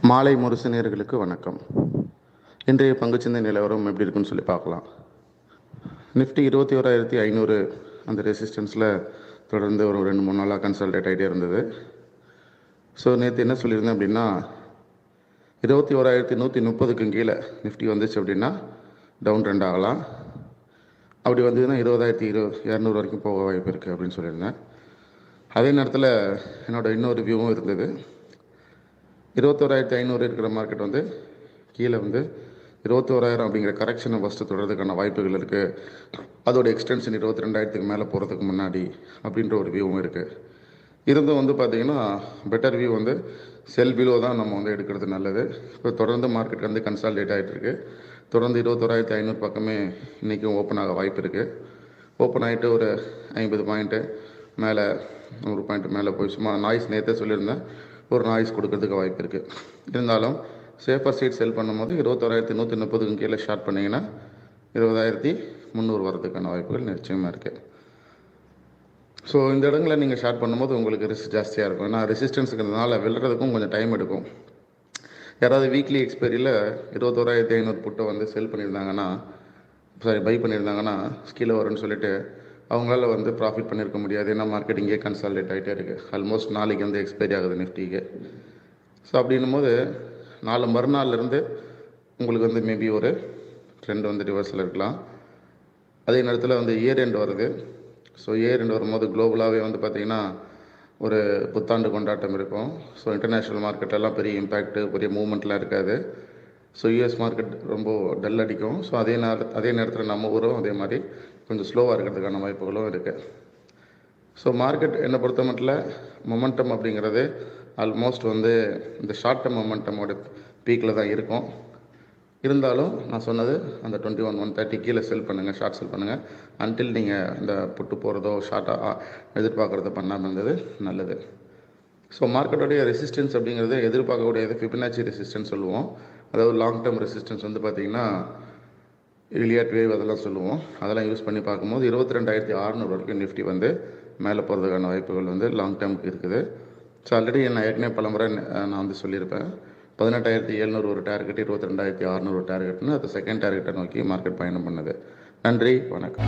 மாலை முரசு நேயர்களுக்கு வணக்கம். இன்றைய பங்குச்சந்தை நிலவரம் எப்படி இருக்குன்னு சொல்லி பார்க்கலாம். நிஃப்டி 21,500 அந்த ரெசிஸ்டன்ஸில் தொடர்ந்து ஒரு 2-3 நாளாக கன்சால்டேட் ஆகிட்டே இருந்தது. ஸோ நேற்று என்ன சொல்லியிருந்தேன் அப்படின்னா 21,130க்கு கீழே நிஃப்டி வந்துச்சு அப்படின்னா டவுன் ட்ரெண்ட் ஆகலாம். அப்படி வந்ததுன்னா 20,200 வரைக்கும் போக வாய்ப்பு இருக்குது அப்படின்னு சொல்லியிருந்தேன். அதே நேரத்தில் என்னோட இன்னொரு வியூவும் இருந்தது. 21,500 இருக்கிற மார்க்கெட் வந்து கீழே வந்து 21,000 அப்படிங்கிற கரெக்ஷனை ஃபஸ்ட்டு தொடர்றதுக்கான வாய்ப்புகள் இருக்குது. அதோட எக்ஸ்டென்ஷன் 22,000க்கு மேலே போகிறதுக்கு முன்னாடி அப்படின்ற ஒரு வியூவும் இருக்குது. இருந்தும் வந்து பார்த்திங்கன்னா பெட்டர் வியூ வந்து செல் பிலோ தான் நம்ம வந்து எடுக்கிறது நல்லது. இப்போ தொடர்ந்து மார்க்கெட் வந்து கன்சால்டேட் ஆகிட்டுருக்கு. தொடர்ந்து 21,500 பக்கமே இன்றைக்கும் ஓப்பன் ஆக வாய்ப்பு இருக்குது. ஓப்பன் ஆகிட்டு ஒரு 50 பாயிண்ட்டு மேலே 100 பாயிண்ட் மேலே போய் சும்மா நாய்ஸ் நேற்றே சொல்லியிருந்தேன், ஒரு நாய்ஸ் கொடுக்கறதுக்கு வாய்ப்பு இருக்குது. இருந்தாலும் சேஃபர் சைட் செல் பண்ணும்போது 21,130க்கு கீழே ஷார்ட் பண்ணிங்கன்னா 20,300 வரதுக்கான வாய்ப்புகள் நிச்சயமாக இருக்குது. ஸோ இந்த இடங்களில் நீங்கள் ஷார்ட் பண்ணும்போது உங்களுக்கு ரிஸ்க் ஜாஸ்தியாக இருக்கும். ஏன்னா ரெசிஸ்டன்ஸுங்கிறதுனால விழுறதுக்கும் கொஞ்சம் டைம் எடுக்கும். யாராவது வீக்லி எக்ஸ்பைரியில் 21,500 புட்டை வந்து செல் பண்ணியிருந்தாங்கன்னா, பை பண்ணியிருந்தாங்கன்னா கீழே வரும்னு சொல்லிட்டு அவங்களால வந்து ப்ராஃபிட் பண்ணியிருக்க முடியாது. ஏன்னா மார்க்கெட் இங்கே கன்சால்டேட் ஆகிட்டே இருக்குது. ஆல்மோஸ்ட் நாளைக்கு வந்து எக்ஸ்பைரி ஆகுது நிஃப்டிக்கு. ஸோ அப்படின்னும் போது மறுநாள்லேருந்து உங்களுக்கு வந்து மேபி ஒரு ட்ரெண்ட் வந்து ரிவர்ஸில் இருக்கலாம். அதே நேரத்தில் வந்து இயர் எண்ட் வருது. ஸோ இயர் எண்ட் வரும்போது குளோபலாகவே வந்து பார்த்திங்கன்னா ஒரு புத்தாண்டு கொண்டாட்டம் இருக்கும். ஸோ இன்டர்நேஷ்னல் மார்க்கெட்டெல்லாம் பெரிய இம்பேக்ட்டு, பெரிய மூவ்மெண்ட்லாம் இருக்காது. ஸோ யூஎஸ் மார்க்கெட் ரொம்ப டல் அடிக்கும். ஸோ அதே நேரத்தில் நம்ம ஊரும் அதே மாதிரி கொஞ்சம் ஸ்லோவாக இருக்கிறதுக்கான வாய்ப்புகளும் இருக்குது. ஸோ மார்க்கெட் என்னை பொறுத்த மட்டும் மொமெண்டம் அப்படிங்கிறது ஆல்மோஸ்ட் வந்து இந்த ஷார்ட் டேர்ம் மொமெண்டமோட பீக்கில் தான் இருக்கும். இருந்தாலும் நான் சொன்னது அந்த 21,130 கீழே செல் பண்ணுங்கள், ஷார்ட் செல் பண்ணுங்கள். அன்டில் நீங்கள் இந்த புட்டு போகிறதோ ஷார்ட்டாக எதிர்பார்க்குறதோ பண்ணாமல் இருந்தது நல்லது. ஸோ மார்க்கெட்டோடைய ரெசிஸ்டன்ஸ் அப்படிங்கிறது எதிர்பார்க்கக்கூடியது ஃபிபனாச்சி ரெசிஸ்டன்ஸ் சொல்லுவோம். அதாவது லாங் டேர்ம் ரெசிஸ்டன்ஸ் வந்து பார்த்திங்கன்னா இலியாட் வேவ் அதெல்லாம் சொல்லுவோம். அதெல்லாம் யூஸ் பண்ணி பார்க்கும்போது 22,600 வரைக்கும் நிஃப்டி வந்து மேலே போகிறதுக்கான வாய்ப்புகள் வந்து லாங் டேர்முக்கு இருக்குது. ஸோ ஆல்ரெடி நான் ஏற்கனவே பல முறை நான் வந்து சொல்லியிருப்பேன், 18,700 ஒரு டார்கெட், 22,600 ஒரு டார்கெட்னு அது செகண்ட் டார்கெட்டை நோக்கி மார்க்கெட் பயணம் பண்ணுது. நன்றி, வணக்கம்.